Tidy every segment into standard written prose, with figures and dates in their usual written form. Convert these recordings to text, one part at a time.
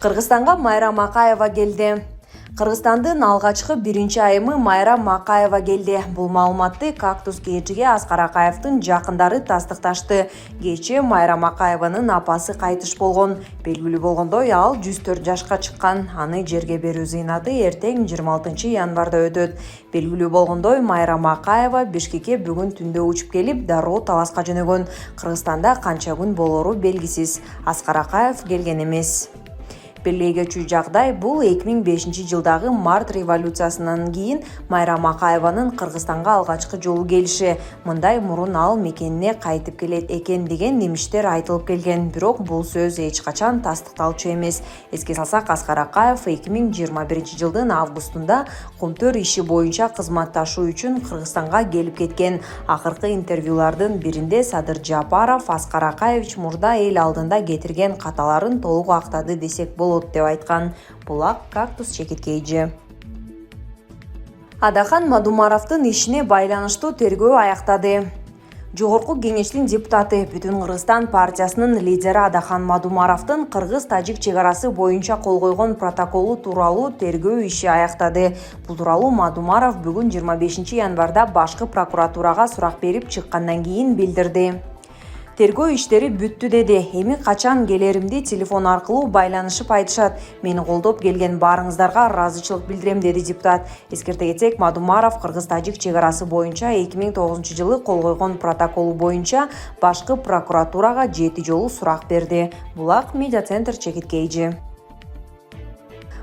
Кыргызстанга Майрам Акаева келди. Кыргызстандын алгачкы биринчи айымы Майрам Акаева келди. Бул маалыматты Кактус кечиге Аскар Акаевдин жакындары тастыкташты. Кечээ Майрам Акаеванын апасы кайтыш болгон. Белгилүү болгондой, ал 104 жашка чыккан. Аны жерге берүү зыйнаты эртең 26 январда өтөт. Белгилүү болгондой, Майрам Акаева Бишкекке бүгүн түндө учуп келип, дароо Таласка жөнөгөн. Кыргызстанда канча күн болору белгисиз. Аскар Акаев келген эмес. Белгилүү жагдай бул 2005 жылдагы март революциясынан кийин Майрам Акаеванын Кыргызстанга алгачкы жолу келиши. Мындай мурун ал мекенине кайтып келет экен деген немиштер айтылып келген. Бирок бул сөз эч качан тастыкталчу эмес. Эске салсак, Аскар Акаев 2021 жылдын августунда Кумтөр иши боюнча кызматташуу үчүн Кыргызстанга келип кеткен. Акыркы интервьюлардын биринде Садыр Жапаров Аскар Акаевич мурда эл алдында кетирген каталарын толук актады десек болот деп айткан. Булак Кактус чекиткейжи. Адахан Мадумаровдун ишине байланыштуу тергөө аяктады. Жогорку кеңештин депутаты Бүтүн Кыргызстан партиясынын лидери Адахан Мадумаровдун кыргыз-тажик чек арасы боюнча кол койгон протоколу тууралуу тергөө иши аяктады. Бул тууралуу Мадумаров бүгүн 25 январда башкы прокуратурага сурак берип чыккандан кийин билдирди. Тергөө иштери бүттү деди. Эми качан келеримди телефон аркылуу байланышып айтышат. Мени колдоп келген баарыңыздарга ыраазычылык билдирем, деди депутат. Эскерте кетсек, Мадумаров кыргыз-тажик чек арасы боюнча 2009 жылы кол койгон протоколу боюнча башкы прокуратурага 7 жолу сурак берди. Булак Медиа Центр чекиткейжи.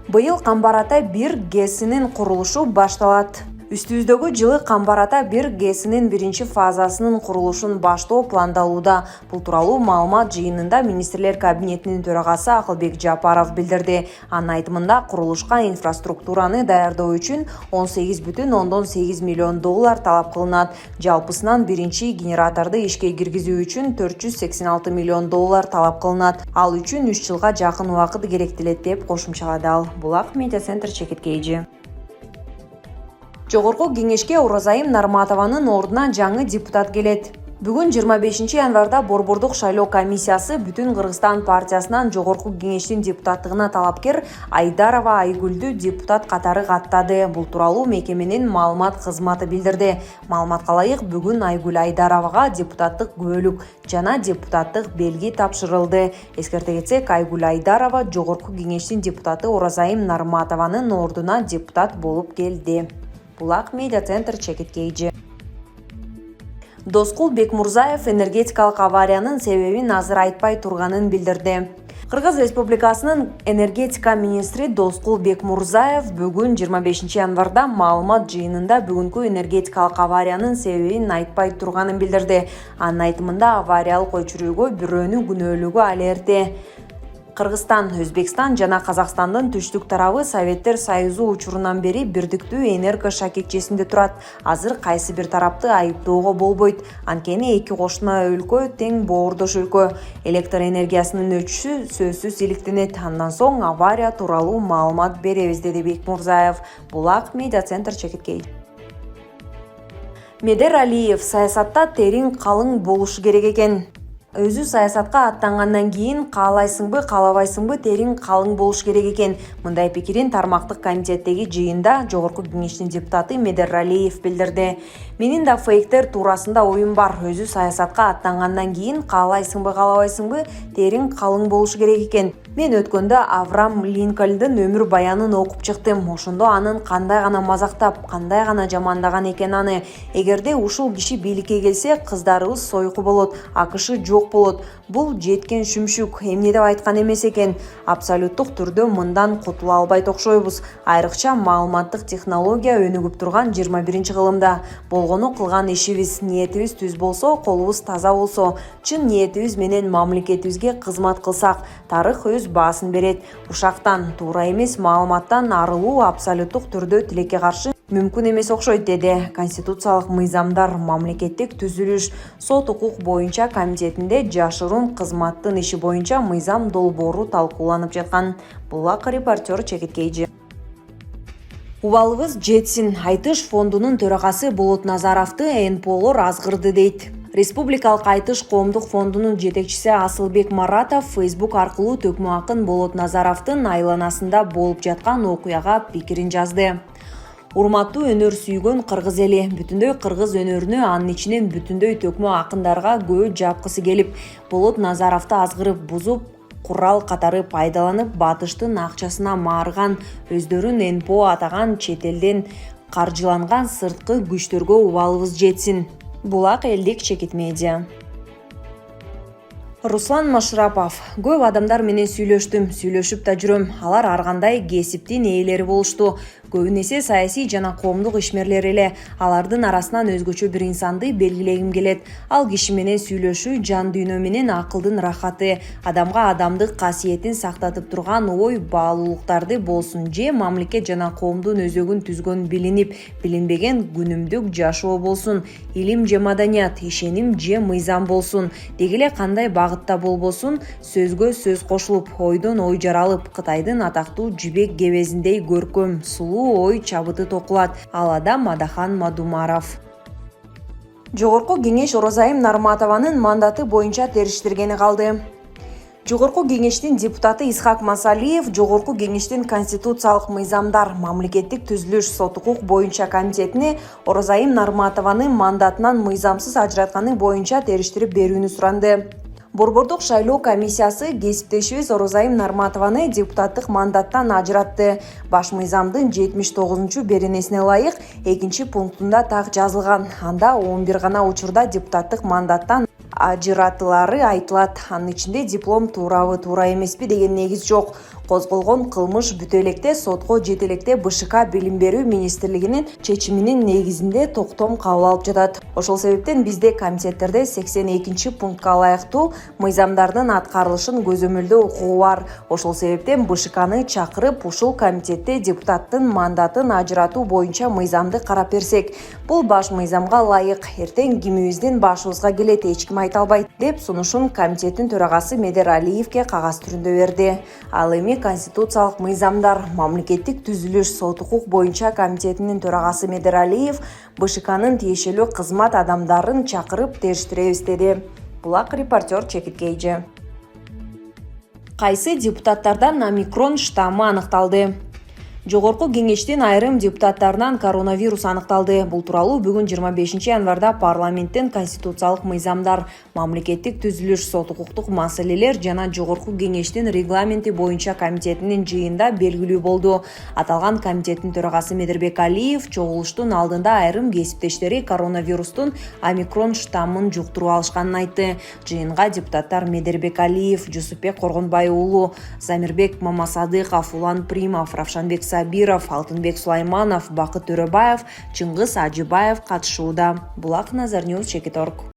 Быйыл Камбар-Ата 1 ГЭСинин курулушу башталат. Үстүбүздөгү жылы Камбар-Ата 1 ГЭСинин биринчи фазасынын курулушун баштоо пландалууда. Бул тууралуу маалымат жыйынында Министрлер кабинетинин төрагасы Акылбек Жапаров билдирди. Анын айтымында курулушка инфраструктураны даярдоо үчүн 18,8 миллион доллар талап кылынат. Жалпысынан биринчи генераторду ишке киргизүү үчүн 486 миллион доллар талап кылынат. Ал үчүн 3 жылга жакын убакыт керектелет деп кошумчалады ал. Булак Медиа Центр чекиткейжи. Жогорку кеңешке Оразайым Нарматованын ордуна жаңы депутат келет. Бүгүн 25 январда Борбордук шайлоо комиссиясы Бүтүн Кыргызстан партиясынан жогорку кеңештин депутаттыгына талапкер Айдарова Айгүлдү депутат катары каттады. Бул тууралуу мекеменин маалымат кызматы билдирди. Маалыматка ылайык, бүгүн Айгүл Айдаровага депутаттык күбөлүк жана депутаттык белги тапшырылды. Эскерте кетсек, Айгүл Айдарова жогорку кеңештин депутаты Оразайым Нарматованын ордуна депутат болуп келди. Булак Медиа Центр чекиткейжи. Доскул Бекмурзаев энергетикалык авариянын себебин азыр айтпай турганын билдирди. Кыргыз Республикасынын энергетика министри Доскул Бекмурзаев бүгүн 25 январда маалымат жыйынында бүгүнкү энергетикалык авариянын себебин айтпай турганын билдирди. Анын айтымында авариялык өчүрүүгө бирөөнү күнөөлөөгө ал эрте. Кыргызстан, Өзбекстан жана Казакстандын түштүк тарабы Советтер Союзу учурунан бери бирдиктүү энерго шакекчесинде турат. Азыр кайсы бир тарапты айыптоого болбойт. Анткени эки кошуна өлкө тең боордош өлкө. Электр энергиясынын өчүшү сөзсүз иликтенет. Андан соң авария тууралуу маалымат беребиз, деди Бекмурзаев. Булак Медиа Центр чекиткей. Медер Алиев саясатта териң калың болушу керек экен. Өзү саясатка аттангандан кийин каалайсыңбы, каалабайсыңбы териң калың болуш керек экен. Мындай пикирин тармактык комитеттеги жыйында жогорку кеңештин депутаты Медер Алиев билдирди. Менин да фейктер туурасында оюм бар. Өзү саясатка аттангандан кийин каалайсыңбы, каалабайсыңбы териң калың болуш керек экен. Мен өткөндө Авраам Линкольндун өмүр баянын окуп чыктым. Ошондо анын кандай гана мазактап, кандай гана жамандаган экен аны. Эгерде ушул киши бийликке келсе, кыздарыбыз сойку болот, акышы жок болот. Бул жеткен шүмшүк, эмне деп айткан эмес экен. Абсолюттук түрдө мындан кутула албайт окшойбуз. Айрыкча маалыматтык технология өнүгүп турган 21 кылымда. Болгону кылган ишибиз, ниетибиз түз болсо, колубуз таза болсо, чын ниетибиз менен мамлекетибизге кызмат кылсак, тарых өз баасын берет. Ушактан туура эмес маалыматтан арылуу абсолюттук түрдө тилекке каршы мүмкүн эмес окшойт, деди. Конституциялык мыйзамдар, мамлекеттик түзүлүш, сот укук боюнча комитетинде жашыруун кызматтын иши боюнча мыйзам долбоору талкууланып жаткан. Булак репортер чекиткейжи. Убалыбыз жетсин. Айтыш фондунун төрагасы Болот Назаровду НПОлор азгырды дейт. Республикалык айтыш коомдук фондунун жетекчиси Асылбек Маратов Facebook аркылуу төкмө акын Болот Назаровдун айланасында болуп жаткан окуяга пикирин жазды. Урматтуу өнөр сүйгөн кыргыз эли, бүтүндөй кыргыз өнөрүнө, анын ичинен бүтүндөй төкмө акындарга көз жапкысы келип, Болот Назаровду азгырып бузуп, курал катары пайдаланып, батыштын акчасына маарыган, өздөрүн НПО атаган чет элден каржыланган сырткы күчтөргө убалыбыз жетсин. Булак элдик чекит медиа. Руслан Машрапов. Көп адамдар менен сүйлөшүп да жүрөм. Алар ар кандай кесиптин ээлери болушту. Көбүнесе саясий жана коомдук ишмерлер эле. Алардын арасынан өзгөчө бир инсанды белгилегим келет. Ал киши менен сүйлөшүү жан дүйнө менен акылдын рахаты, адамга адамдык касиетин сактатып турган ой баалуулуктарды болсун, же мамлекет жана коомдун өзөгүн түзгөн билинип, билинбеген күнүмдүк жашоо болсун, илим же маданият, ишеним же мыйзам болсун. Деги эле кандай багытта болбосун, сөзгө сөз кошулуп, ойдон ой жаралып, Кытайдын атактуу жибек кебезиндей көркөм, сулуу ой чабыты токулат. Ал адам Адахан Мадумаров. Жогорку кеңеш Орозайым Нарматованын мандаты боюнча териштиргени калды. Жогорку кеңештин депутаты Исхак Масалиев Жогорку кеңештин конституциялык мыйзамдар, мамлекеттик түзүлүш, сот укук боюнча комитетине Орозайым Нарматованын мандатынан мыйзамсыз ажыратканы боюнча териштирип берүүнү суранды. Борбордук шайлоо комиссиясы кесиптешибиз Орозайым Нарматованы депутаттык мандаттан ажыратты. Баш мыйзамдын 79 беренесине ылайык 2 пунктунда так жазылган. Анда 11 гана учурда депутаттык мандаттан ажыратылары айтылат. Анын ичинде диплом туурабы, туура эмеспи деген негиз жок. Козголгон кылмыш бүтө электе сотко жете электе БШК билим берүү министрлигинин чечиминин негизинде токтом кабыл алып жатат. Ошол себептен бизде комитеттерде 82 пунктка ылайыктуу мыйзамдардын аткарылышын көзөмөлдөө укугу бар. Ошол себептен БШКны чакырып, ушул комитетте депутаттын мандатын ажыратуу боюнча мыйзамды карап берсек, бул баш мыйзамга ылайык. Эртең кимибиздин башыбызга келет, эч ким айта албайт деп сунушун комитеттин төрагасы Медер Алиевке кагаз түрүндө берди. Ал эми конституциялык мыйзамдар, мамлекеттик түзүлүш, сот укук боюнча комитетинин төрагасы Медер Алиев БШКнын тиешелүү кызмат адамдарын чакырып териштиребиз деди. Булак репортер Чекит Кейджи. Кайсы депутаттардан омикрон штаммы аныкталды? Жогорку кеңештин айрым депутаттарынан коронавирус аныкталды. Бул тууралуу бүгүн 25 январда парламенттин конституциялык мыйзамдар, мамлекеттик түзүлүш, сот укуктук маселелер жана жогорку кеңештин регламенти боюнча комитетинин жыйында белгилүү болду. Аталган комитеттин төрагасы Медербек Алиев чогулуштун алдында айрым кесиптештери коронавирустун омикрон штаммын жуктуруп алышканын айтты. Жыйынга депутаттар Медербек Алиев, Жусупбек Коргонбай уулу, Замирбек Мамасадыков, Улан Примов, Равшанбек Сабиров, Алтынбек Сулайманов, Бакыт Төрөбаев, Чыңгыз Ажыбаев катышууда. Булак Назарньюз, Чекит.орг.